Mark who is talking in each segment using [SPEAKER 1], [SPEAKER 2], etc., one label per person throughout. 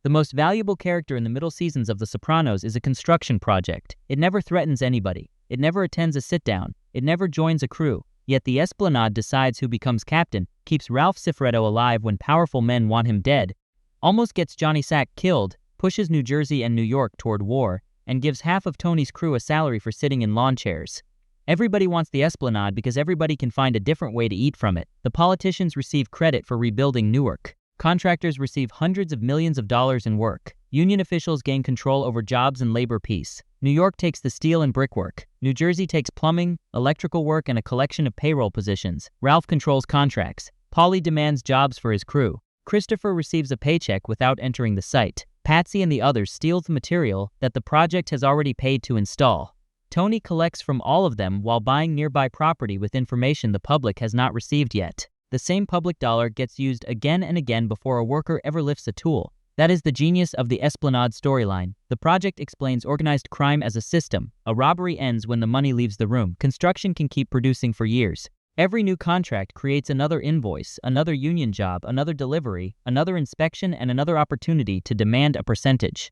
[SPEAKER 1] The most valuable character in the middle seasons of The Sopranos is a construction project. It never threatens anybody. It never attends a sit-down. It never joins a crew. Yet the Esplanade decides who becomes captain, keeps Ralph Cifaretto alive when powerful men want him dead, almost gets Johnny Sack killed, pushes New Jersey and New York toward war, and gives half of Tony's crew a salary for sitting in lawn chairs. Everybody wants the Esplanade because everybody can find a different way to eat from it. The politicians receive credit for rebuilding Newark. Contractors receive hundreds of millions of dollars in work. Union officials gain control over jobs and labor peace. New York takes the steel and brickwork. New Jersey takes plumbing, electrical work, and a collection of payroll positions. Ralph controls contracts. Paulie demands jobs for his crew. Christopher receives a paycheck without entering the site. Patsy and the others steal the material that the project has already paid to install. Tony collects from all of them while buying nearby property with information the public has not received yet. The same public dollar gets used again and again before a worker ever lifts a tool. That is the genius of the Esplanade storyline. The project explains organized crime as a system. A robbery ends when the money leaves the room. Construction can keep producing for years. Every new contract creates another invoice, another union job, another delivery, another inspection, and another opportunity to demand a percentage.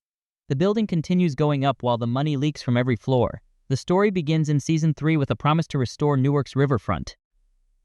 [SPEAKER 1] The building continues going up while the money leaks from every floor. The story begins in Season 3 with a promise to restore Newark's riverfront.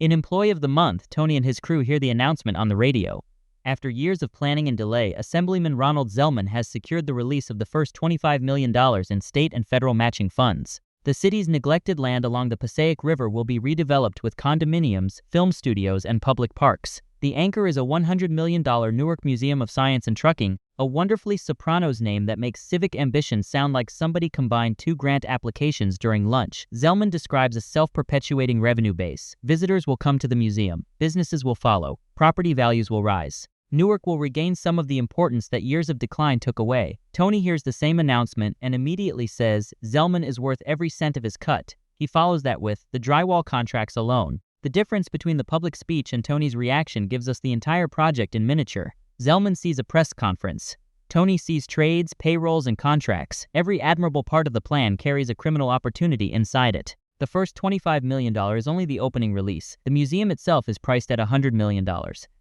[SPEAKER 1] In Employee of the Month, Tony and his crew hear the announcement on the radio. After years of planning and delay, Assemblyman Ronald Zellman has secured the release of the first $25 million in state and federal matching funds. The city's neglected land along the Passaic River will be redeveloped with condominiums, film studios, and public parks. The anchor is a $100 million Newark Museum of Science and Trucking, a wonderfully Sopranos name that makes civic ambition sound like somebody combined two grant applications during lunch. Zellman describes a self-perpetuating revenue base. Visitors will come to the museum. Businesses will follow. Property values will rise. Newark will regain some of the importance that years of decline took away. Tony hears the same announcement and immediately says, Zellman is worth every cent of his cut. He follows that with, the drywall contracts alone. The difference between the public speech and Tony's reaction gives us the entire project in miniature. Zellman sees a press conference. Tony sees trades, payrolls, and contracts. Every admirable part of the plan carries a criminal opportunity inside it. The first $25 million is only the opening release. The museum itself is priced at $100 million.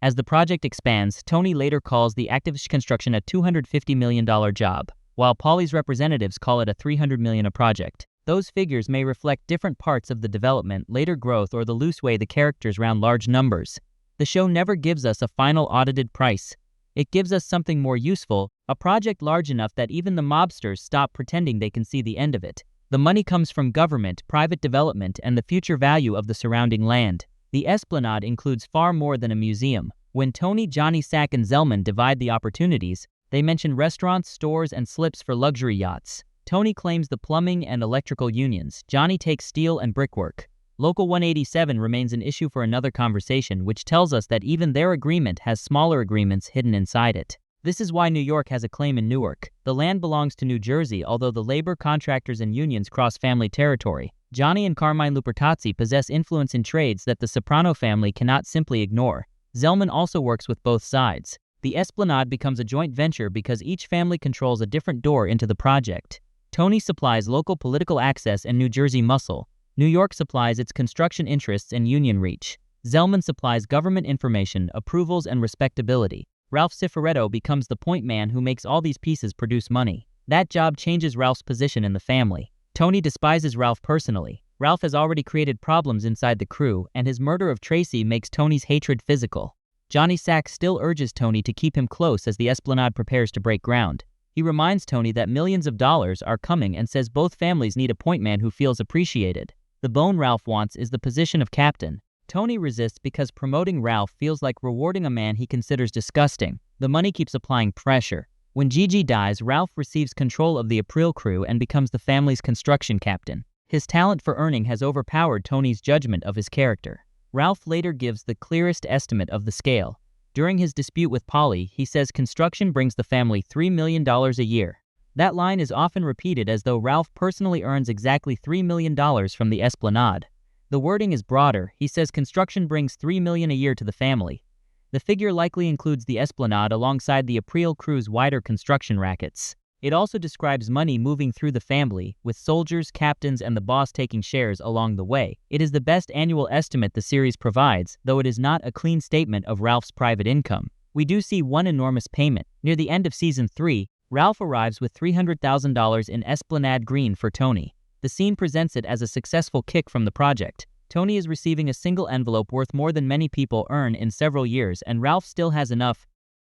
[SPEAKER 1] As the project expands, Tony later calls the active construction a $250 million job, while Paulie's representatives call it a $300 million project. Those figures may reflect different parts of the development, later growth, or the loose way the characters round large numbers. The show never gives us a final audited price. It gives us something more useful, a project large enough that even the mobsters stop pretending they can see the end of it. The money comes from government, private development, and the future value of the surrounding land. The Esplanade includes far more than a museum. When Tony, Johnny Sack, and Zellman divide the opportunities, they mention restaurants, stores, and slips for luxury yachts. Tony claims the plumbing and electrical unions. Johnny takes steel and brickwork. Local 187 remains an issue for another conversation, which tells us that even their agreement has smaller agreements hidden inside it. This is why New York has a claim in Newark. The land belongs to New Jersey, although the labor, contractors, and unions cross family territory. Johnny and Carmine Lupertazzi possess influence in trades that the Soprano family cannot simply ignore. Zellman also works with both sides. The Esplanade becomes a joint venture because each family controls a different door into the project. Tony supplies local political access and New Jersey muscle. New York supplies its construction interests and union reach. Zellman supplies government information, approvals, and respectability. Ralph Cifaretto becomes the point man who makes all these pieces produce money. That job changes Ralph's position in the family. Tony despises Ralph personally. Ralph has already created problems inside the crew, and his murder of Tracy makes Tony's hatred physical. Johnny Sack still urges Tony to keep him close as the Esplanade prepares to break ground. He reminds Tony that millions of dollars are coming and says both families need a point man who feels appreciated. The bone Ralph wants is the position of captain. Tony resists because promoting Ralph feels like rewarding a man he considers disgusting. The money keeps applying pressure. When Gigi dies, Ralph receives control of the April crew and becomes the family's construction captain. His talent for earning has overpowered Tony's judgment of his character. Ralph later gives the clearest estimate of the scale. During his dispute with Paulie, he says construction brings the family $3 million a year. That line is often repeated as though Ralph personally earns exactly $3 million from the Esplanade. The wording is broader. He says construction brings $3 million a year to the family. The figure likely includes the Esplanade alongside the April crew's wider construction rackets. It also describes money moving through the family, with soldiers, captains, and the boss taking shares along the way. It is the best annual estimate the series provides, though it is not a clean statement of Ralph's private income. we do see one enormous payment. Near the end of Season 3, Ralph arrives with $300,000 in Esplanade Green for Tony. The scene presents it as a successful kick from the project. Tony is receiving a single envelope worth more than many people earn in several years, and Ralph still has enough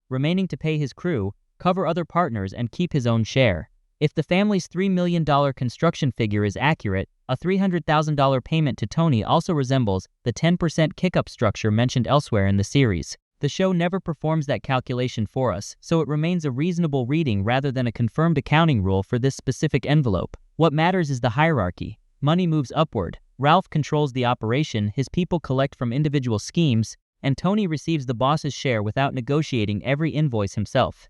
[SPEAKER 1] remaining to pay his crew, cover other partners, and keep his own share. If the family's $3 million construction figure is accurate, a $300,000 payment to Tony also resembles the 10% kick-up structure mentioned elsewhere in the series. The show never performs that calculation for us, so it remains a reasonable reading rather than a confirmed accounting rule for this specific envelope. What matters is the hierarchy. Money moves upward. Ralph controls the operation, his people collect from individual schemes, and Tony receives the boss's share without negotiating every invoice himself.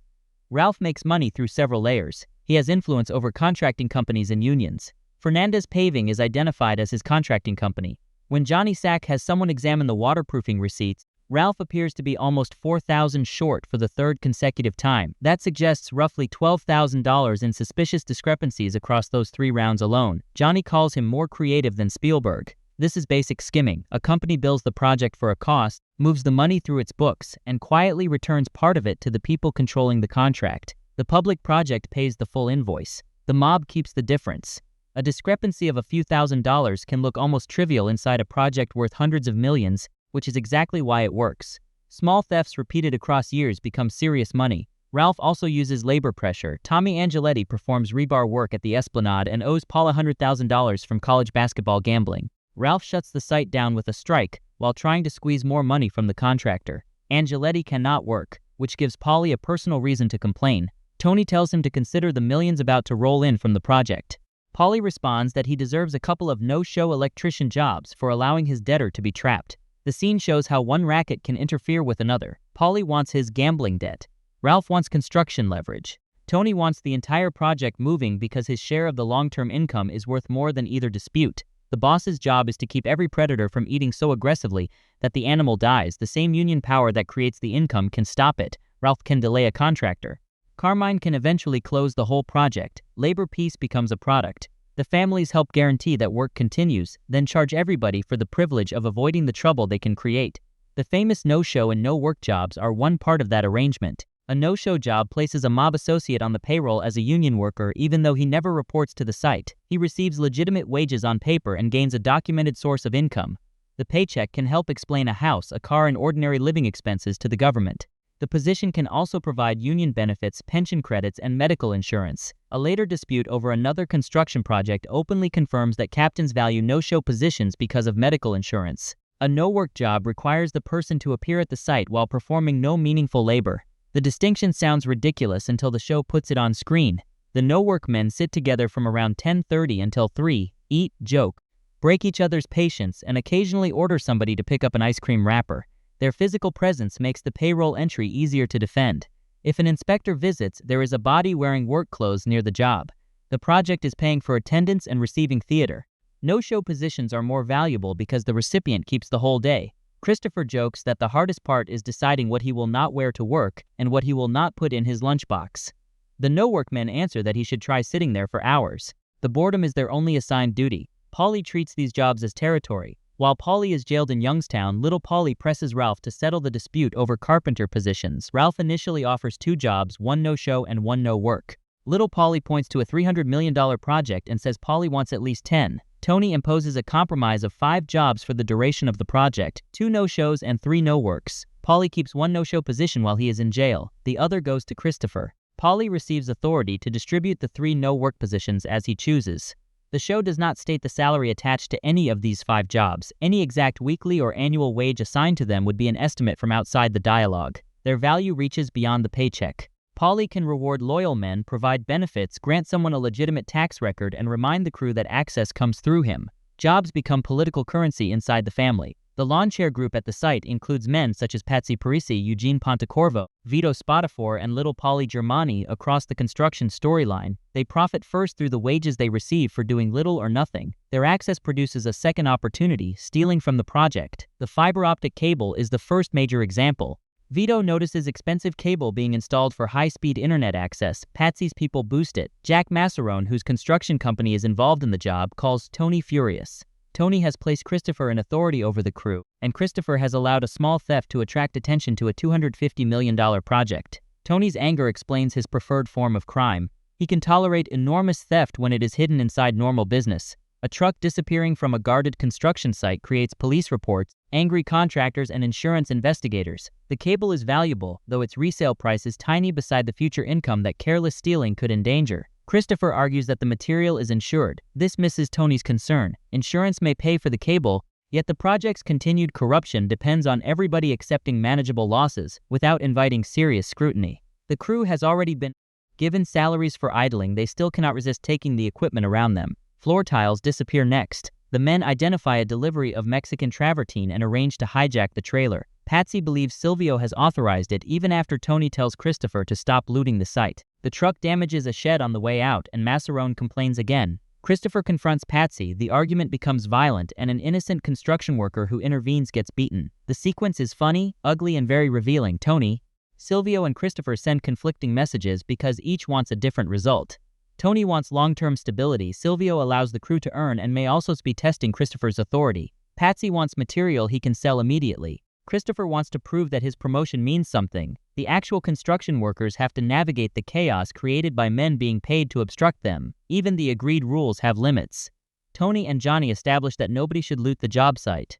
[SPEAKER 1] Ralph makes money through several layers. He has influence over contracting companies and unions. Fernandez Paving is identified as his contracting company. When Johnny Sack has someone examine the waterproofing receipts, Ralph appears to be almost $4,000 short for the third consecutive time. That suggests roughly $12,000 in suspicious discrepancies across those 3 rounds alone. Johnny calls him more creative than Spielberg. This is basic skimming. A company bills the project for a cost, moves the money through its books, and quietly returns part of it to the people controlling the contract. The public project pays the full invoice. The mob keeps the difference. A discrepancy of a few $1,000s can look almost trivial inside a project worth hundreds of millions, which is exactly why it works. Small thefts repeated across years become serious money. Ralph also uses labor pressure. Tommy Angeletti performs rebar work at the Esplanade and owes Paul $100,000 from college basketball gambling. Ralph shuts the site down with a strike while trying to squeeze more money from the contractor. Angeletti cannot work, which gives Paulie a personal reason to complain. Tony tells him to consider the millions about to roll in from the project. Paulie responds that he deserves a couple of no-show electrician jobs for allowing his debtor to be trapped. The scene shows how one racket can interfere with another. Paulie wants his gambling debt. Ralph wants construction leverage. Tony wants the entire project moving because his share of the long-term income is worth more than either dispute. The boss's job is to keep every predator from eating so aggressively that the animal dies. The same union power that creates the income can stop it. Ralph can delay a contractor. Carmine can eventually close the whole project. Labor peace becomes a product. The families help guarantee that work continues, then charge everybody for the privilege of avoiding the trouble they can create. The famous no-show and no-work jobs are one part of that arrangement. A no-show job places a mob associate on the payroll as a union worker even though he never reports to the site. He receives legitimate wages on paper and gains a documented source of income. The paycheck can help explain a house, a car, and ordinary living expenses to the government. The position can also provide union benefits, pension credits, and medical insurance. A later dispute over another construction project openly confirms that captains value no-show positions because of medical insurance. A no-work job requires the person to appear at the site while performing no meaningful labor. The distinction sounds ridiculous until the show puts it on screen. The no-work men sit together from around 10:30 until 3, eat, joke, break each other's patience, and occasionally order somebody to pick up an ice cream wrapper. Their physical presence makes the payroll entry easier to defend. If an inspector visits, there is a body wearing work clothes near the job. The project is paying for attendance and receiving theater. No-show positions are more valuable because the recipient keeps the whole day. Christopher jokes that the hardest part is deciding what he will not wear to work and what he will not put in his lunchbox. The no-work men answer that he should try sitting there for hours. The boredom is their only assigned duty. Paulie treats these jobs as territory. While Paulie is jailed in Youngstown, little Paulie presses Ralph to settle the dispute over carpenter positions. Ralph initially offers 2 jobs, 1 no-show and 1 no-work. Little Paulie points to a $300 million project and says Paulie wants at least 10. Tony imposes a compromise of 5 jobs for the duration of the project, 2 no-shows and 3 no-works. Paulie keeps 1 no-show position while he is in jail. The other goes to Christopher. Paulie receives authority to distribute the 3 no-work positions as he chooses. The show does not state the salary attached to any of these 5 jobs. Any exact weekly or annual wage assigned to them would be an estimate from outside the dialogue. Their value reaches beyond the paycheck. Paulie can reward loyal men, provide benefits, grant someone a legitimate tax record, and remind the crew that access comes through him. Jobs become political currency inside the family. The lawn chair group at the site includes men such as Patsy Parisi, Eugene Pontecorvo, Vito Spatafor, and little Paulie Germani across the construction storyline. They profit first through the wages they receive for doing little or nothing. Their access produces a second opportunity, stealing from the project. The fiber optic cable is the first major example. Vito notices expensive cable being installed for high-speed internet access. Patsy's people boost it. Jack Massarone, whose construction company is involved in the job, calls Tony furious. Tony has placed Christopher in authority over the crew, and Christopher has allowed a small theft to attract attention to a $250 million project. Tony's anger explains his preferred form of crime. He can tolerate enormous theft when it is hidden inside normal business. A truck disappearing from a guarded construction site creates police reports, angry contractors, and insurance investigators. The cable is valuable, though its resale price is tiny beside the future income that careless stealing could endanger. Christopher argues that the material is insured. This misses Tony's concern. Insurance may pay for the cable, yet the project's continued corruption depends on everybody accepting manageable losses without inviting serious scrutiny. The crew has already been given salaries for idling. They still cannot resist taking the equipment around them. Floor tiles disappear next. The men identify a delivery of Mexican travertine and arrange to hijack the trailer. Patsy believes Silvio has authorized it even after Tony tells Christopher to stop looting the site. The truck damages a shed on the way out, and Masserone complains again. Christopher confronts Patsy, the argument becomes violent, and an innocent construction worker who intervenes gets beaten. The sequence is funny, ugly, and very revealing. Tony, Silvio, and Christopher send conflicting messages because each wants a different result. Tony wants long-term stability. Silvio allows the crew to earn and may also be testing Christopher's authority. Patsy wants material he can sell immediately. Christopher wants to prove that his promotion means something. The actual construction workers have to navigate the chaos created by men being paid to obstruct them. Even the agreed rules have limits. Tony and Johnny establish that nobody should loot the job site.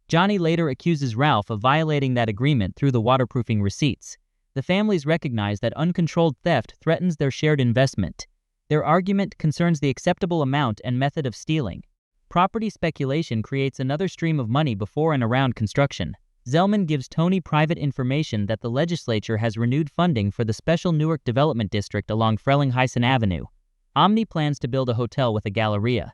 [SPEAKER 1] Johnny later accuses Ralph of violating that agreement through the waterproofing receipts. The families recognize that uncontrolled theft threatens their shared investment. Their argument concerns the acceptable amount and method of stealing. Property speculation creates another stream of money before and around construction. Zellman gives Tony private information that the legislature has renewed funding for the special Newark Development District along Frelinghuysen Avenue. Omni plans to build a hotel with a galleria.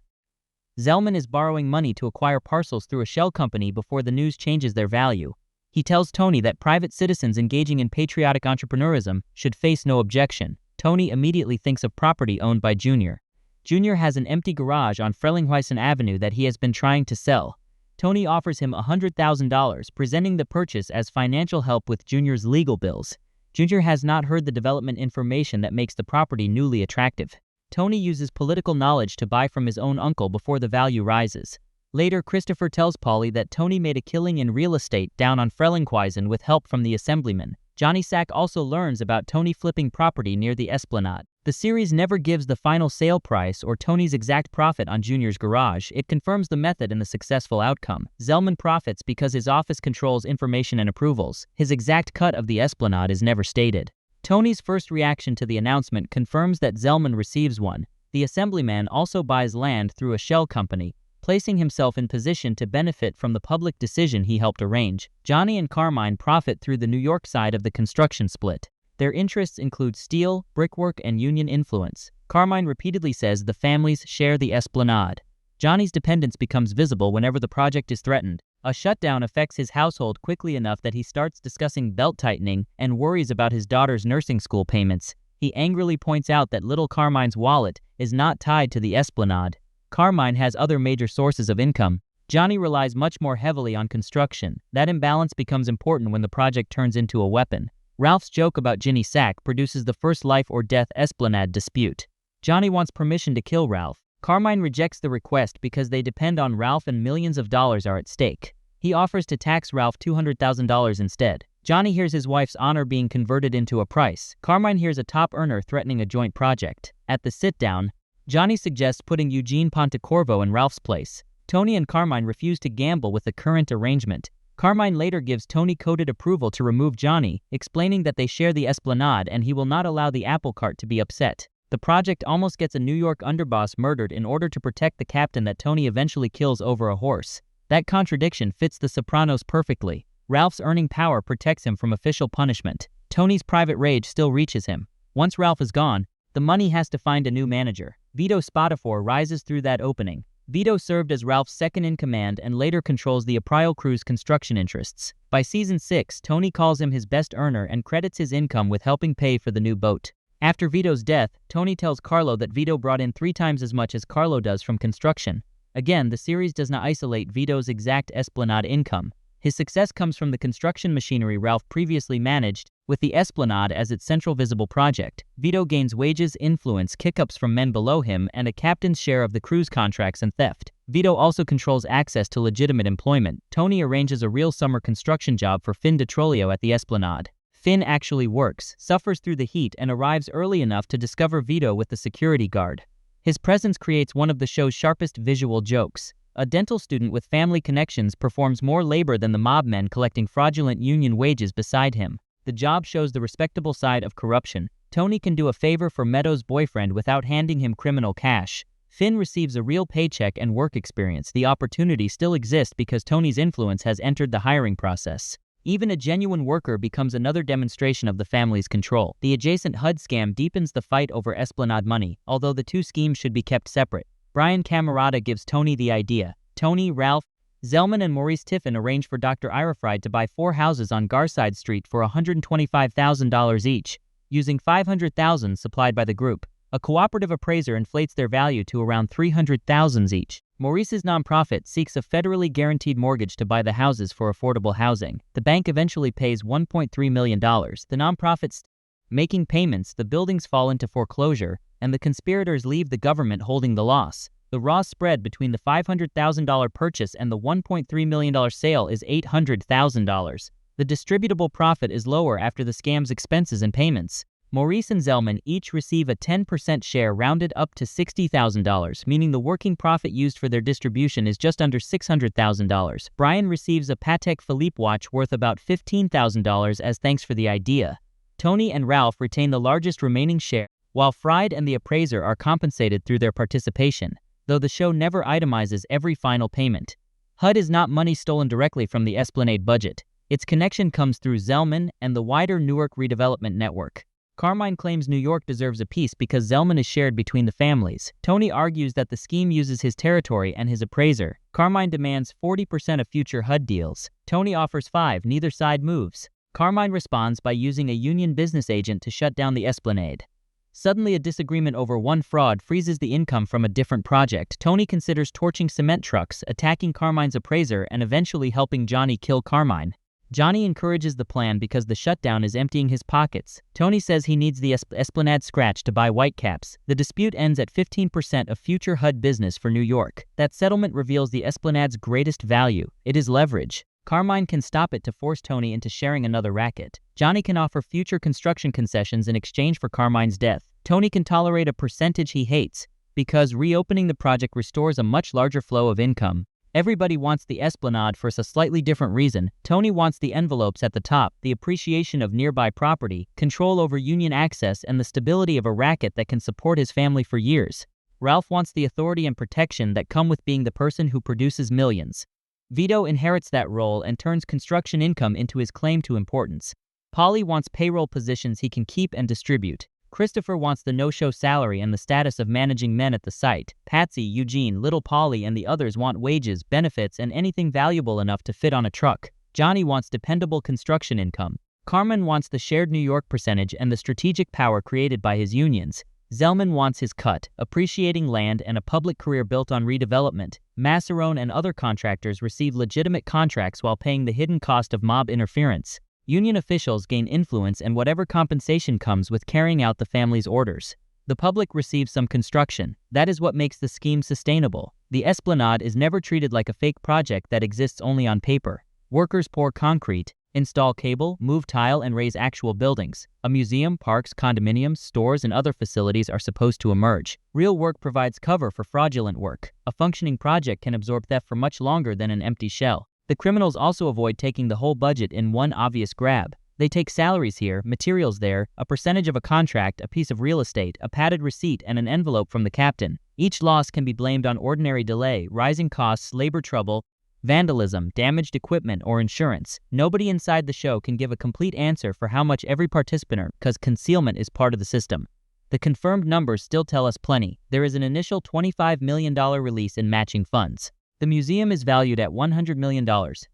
[SPEAKER 1] Zellman is borrowing money to acquire parcels through a shell company before the news changes their value. He tells Tony that private citizens engaging in patriotic entrepreneurism should face no objection. Tony immediately thinks of property owned by Junior. Junior has an empty garage on Frelinghuysen Avenue that he has been trying to sell. Tony offers him $100,000, presenting the purchase as financial help with Junior's legal bills. Junior has not heard the development information that makes the property newly attractive. Tony uses political knowledge to buy from his own uncle before the value rises. Later, Christopher tells Polly that Tony made a killing in real estate down on Frelinghuysen with help from the assemblyman. Johnny Sack also learns about Tony flipping property near the Esplanade. The series never gives the final sale price or Tony's exact profit on Junior's garage. It confirms the method and the successful outcome. Zellman profits because his office controls information and approvals. His exact cut of the Esplanade is never stated. Tony's first reaction to the announcement confirms that Zellman receives one. The assemblyman also buys land through a shell company, placing himself in position to benefit from the public decision he helped arrange. Johnny and Carmine profit through the New York side of the construction split. Their interests include steel, brickwork, and union influence. Carmine repeatedly says the families share the Esplanade. Johnny's dependence becomes visible whenever the project is threatened. A shutdown affects his household quickly enough that he starts discussing belt-tightening and worries about his daughter's nursing school payments. He angrily points out that little Carmine's wallet is not tied to the Esplanade. Carmine has other major sources of income. Johnny relies much more heavily on construction. That imbalance becomes important when the project turns into a weapon. Ralph's joke about Ginny Sack produces the first life or death Esplanade dispute. Johnny wants permission to kill Ralph. Carmine rejects the request because they depend on Ralph and millions of dollars are at stake. He offers to tax Ralph $200,000 instead. Johnny hears his wife's honor being converted into a price. Carmine hears a top earner threatening a joint project. At the sit-down, Johnny suggests putting Eugene Pontecorvo in Ralph's place. Tony and Carmine refuse to gamble with the current arrangement. Carmine later gives Tony coded approval to remove Johnny, explaining that they share the Esplanade and he will not allow the apple cart to be upset. The project almost gets a New York underboss murdered in order to protect the captain that Tony eventually kills over a horse. That contradiction fits the Sopranos perfectly. Ralph's earning power protects him from official punishment. Tony's private rage still reaches him. Once Ralph is gone, the money has to find a new manager. Vito Spatafor rises through that opening. Vito served as Ralph's second-in-command and later controls the Aprile crew's construction interests. By season 6, Tony calls him his best earner and credits his income with helping pay for the new boat. After Vito's death, Tony tells Carlo that Vito brought in 3 times as much as Carlo does from construction. Again, the series does not isolate Vito's exact Esplanade income. His success comes from the construction machinery Ralph previously managed, with the Esplanade as its central visible project. Vito gains wages, influence, kick-ups from men below him, and a captain's share of the crew's contracts and theft. Vito also controls access to legitimate employment. Tony arranges a real summer construction job for Finn DeTrolio at the Esplanade. Finn actually works, suffers through the heat, and arrives early enough to discover Vito with the security guard. His presence creates one of the show's sharpest visual jokes. A dental student with family connections performs more labor than the mob men collecting fraudulent union wages beside him. The job shows the respectable side of corruption. Tony can do a favor for Meadows' boyfriend without handing him criminal cash. Finn receives a real paycheck and work experience. The opportunity still exists because Tony's influence has entered the hiring process. Even a genuine worker becomes another demonstration of the family's control. The adjacent HUD scam deepens the fight over Esplanade money, although the two schemes should be kept separate. Brian Camerata gives Tony the idea. Tony, Ralph, Zellman, and Maurice Tiffin arrange for Dr. Irefried to buy 4 houses on Garside Street for $125,000 each, using $500,000 supplied by the group. A cooperative appraiser inflates their value to around $300,000 each. Maurice's nonprofit seeks a federally guaranteed mortgage to buy the houses for affordable housing. The bank eventually pays $1.3 million. The nonprofit's making payments, the buildings fall into foreclosure, and the conspirators leave the government holding the loss. The raw spread between the $500,000 purchase and the $1.3 million sale is $800,000. The distributable profit is lower after the scam's expenses and payments. Maurice and Zellman each receive a 10% share rounded up to $60,000, meaning the working profit used for their distribution is just under $600,000. Brian receives a Patek Philippe watch worth about $15,000 as thanks for the idea. Tony and Ralph retain the largest remaining share, while Fried and the appraiser are compensated through their participation, though the show never itemizes every final payment. HUD is not money stolen directly from the Esplanade budget. Its connection comes through Zellman and the wider Newark redevelopment network. Carmine claims New York deserves a piece because Zellman is shared between the families. Tony argues that the scheme uses his territory and his appraiser. Carmine demands 40% of future HUD deals. Tony offers 5%, neither side moves. Carmine responds by using a union business agent to shut down the Esplanade. Suddenly, a disagreement over one fraud freezes the income from a different project. Tony considers torching cement trucks, attacking Carmine's appraiser, and eventually helping Johnny kill Carmine. Johnny encourages the plan because the shutdown is emptying his pockets. Tony says he needs the Esplanade scratch to buy Whitecaps. The dispute ends at 15% of future HUD business for New York. That settlement reveals the Esplanade's greatest value. It is leverage. Carmine can stop it to force Tony into sharing another racket. Johnny can offer future construction concessions in exchange for Carmine's death. Tony can tolerate a percentage he hates, because reopening the project restores a much larger flow of income. Everybody wants the Esplanade for a slightly different reason. Tony wants the envelopes at the top, the appreciation of nearby property, control over union access, and the stability of a racket that can support his family for years. Ralph wants the authority and protection that come with being the person who produces millions. Vito inherits that role and turns construction income into his claim to importance. Polly wants payroll positions he can keep and distribute. Christopher wants the no-show salary and the status of managing men at the site. Patsy, Eugene, Little Polly, and the others want wages, benefits, and anything valuable enough to fit on a truck. Johnny wants dependable construction income. Carmen wants the shared New York percentage and the strategic power created by his unions. Zellman wants his cut, appreciating land and a public career built on redevelopment. Masserone and other contractors receive legitimate contracts while paying the hidden cost of mob interference. Union officials gain influence and whatever compensation comes with carrying out the family's orders. The public receives some construction. That is what makes the scheme sustainable. The Esplanade is never treated like a fake project that exists only on paper. Workers pour concrete, install cable, move tile, and raise actual buildings. A museum, parks, condominiums, stores, and other facilities are supposed to emerge. Real work provides cover for fraudulent work. A functioning project can absorb theft for much longer than an empty shell. The criminals also avoid taking the whole budget in one obvious grab. They take salaries here, materials there, a percentage of a contract, a piece of real estate, a padded receipt, and an envelope from the captain. Each loss can be blamed on ordinary delay, rising costs, labor trouble, vandalism, damaged equipment, or insurance. Nobody inside the show can give a complete answer for how much every participant earns because concealment is part of the system. The confirmed numbers still tell us plenty. There is an initial $25 million release in matching funds. The museum is valued at $100 million.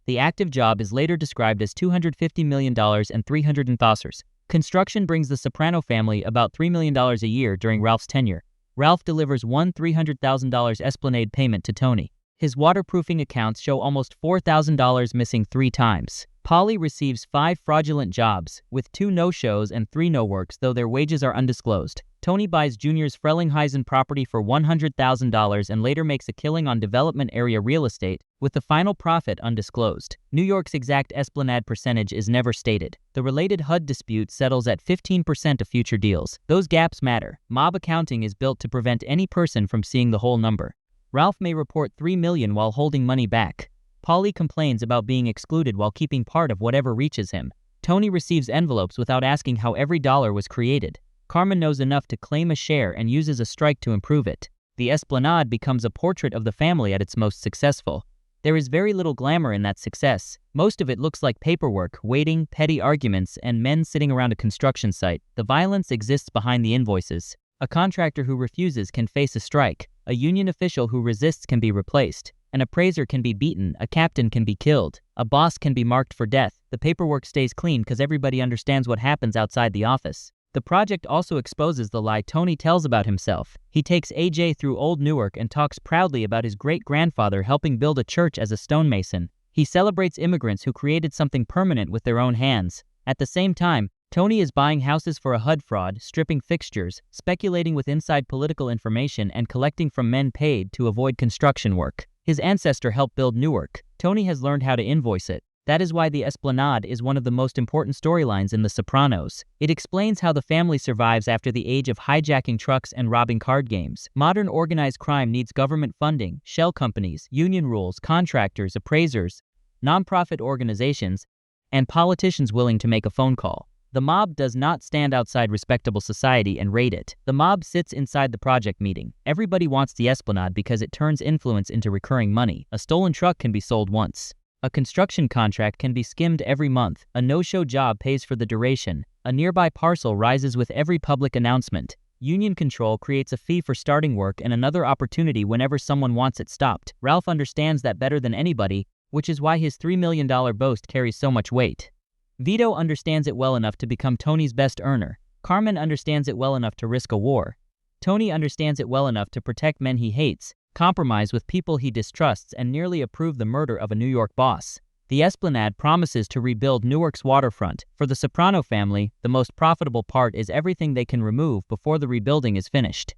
[SPEAKER 1] The active job is later described as $250 million and $300,000. Construction brings the Soprano family about $3 million a year during Ralph's tenure. Ralph delivers one $300,000 Esplanade payment to Tony. His waterproofing accounts show almost $4,000 missing 3 times. Polly receives 5 fraudulent jobs, with 2 no-shows and 3 no-works, though their wages are undisclosed. Tony buys Junior's Frelinghuysen property for $100,000 and later makes a killing on development area real estate, with the final profit undisclosed. New York's exact Esplanade percentage is never stated. The related HUD dispute settles at 15% of future deals. Those gaps matter. Mob accounting is built to prevent any person from seeing the whole number. Ralph may report $3 million while holding money back. Polly complains about being excluded while keeping part of whatever reaches him. Tony receives envelopes without asking how every dollar was created. Carmen knows enough to claim a share and uses a strike to improve it. The Esplanade becomes a portrait of the family at its most successful. There is very little glamour in that success. Most of it looks like paperwork, waiting, petty arguments, and men sitting around a construction site. The violence exists behind the invoices. A contractor who refuses can face a strike. A union official who resists can be replaced. An appraiser can be beaten, a captain can be killed, a boss can be marked for death. The paperwork stays clean because everybody understands what happens outside the office. The project also exposes the lie Tony tells about himself. He takes AJ through Old Newark and talks proudly about his great-grandfather helping build a church as a stonemason. He celebrates immigrants who created something permanent with their own hands. At the same time, Tony is buying houses for a HUD fraud, stripping fixtures, speculating with inside political information, and collecting from men paid to avoid construction work. His ancestor helped build Newark. Tony has learned how to invoice it. That is why the Esplanade is one of the most important storylines in The Sopranos. It explains how the family survives after the age of hijacking trucks and robbing card games. Modern organized crime needs government funding, shell companies, union rules, contractors, appraisers, nonprofit organizations, and politicians willing to make a phone call. The mob does not stand outside respectable society and raid it. The mob sits inside the project meeting. Everybody wants the Esplanade because it turns influence into recurring money. A stolen truck can be sold once. A construction contract can be skimmed every month. A no-show job pays for the duration. A nearby parcel rises with every public announcement. Union control creates a fee for starting work and another opportunity whenever someone wants it stopped. Ralph understands that better than anybody, which is why his $3 million boast carries so much weight. Vito understands it well enough to become Tony's best earner. Carmen understands it well enough to risk a war. Tony understands it well enough to protect men he hates, compromise with people he distrusts, and nearly approve the murder of a New York boss. The Esplanade promises to rebuild Newark's waterfront. For the Soprano family, the most profitable part is everything they can remove before the rebuilding is finished.